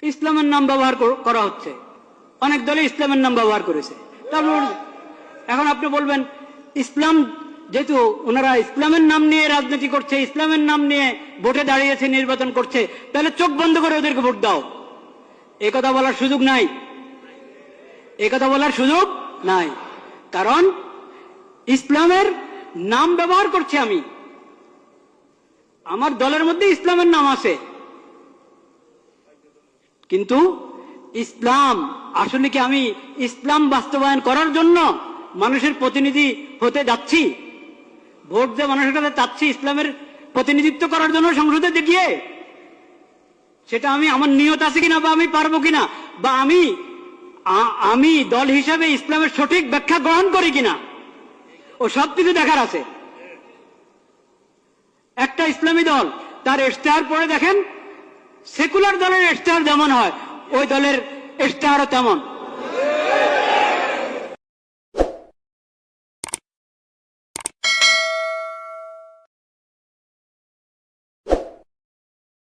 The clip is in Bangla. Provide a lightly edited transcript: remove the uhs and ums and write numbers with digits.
ইসলামের নাম ব্যবহার করা হচ্ছে, অনেক দলে ইসলামের নাম ব্যবহার করেছে। তারপর এখন আপনি বলবেন ইসলাম, যেহেতু ওনারা ইসলামের নাম নিয়ে রাজনীতি করছে, ইসলামের নাম নিয়ে ভোটে দাঁড়িয়েছে, নির্বাচন করছে, তাহলে চোখ বন্ধ করে ওদেরকে ভোট দাও। এ কথা বলার সুযোগ নাই, এ কথা বলার সুযোগ নাই। কারণ ইসলামের নাম ব্যবহার করছি আমি, আমার দলের মধ্যে ইসলামের নাম আছে, কিন্তু ইসলাম আসলে কি আমি ইসলাম বাস্তবায়ন করার জন্য মানুষের প্রতিনিধি হতে যাচ্ছি? ভোট দিয়ে মানুষের কাছে চাচ্ছি ইসলামের প্রতিনিধিত্ব করার জন্য সংসদে গিয়ে, সেটা আমি আমার নিয়ত আছে কিনা, বা আমি পারবো কিনা, বা আমি দল হিসাবে ইসলামের সঠিক ব্যাখ্যা গ্রহণ করি কিনা, ও সবকিছু দেখার আছে। একটা ইসলামী দল তার ইশতেহার পড়ে দেখেন, সেকুলার দলের ইশতেহার যেমন হয় ওই দলের ইশতেহারও তেমন।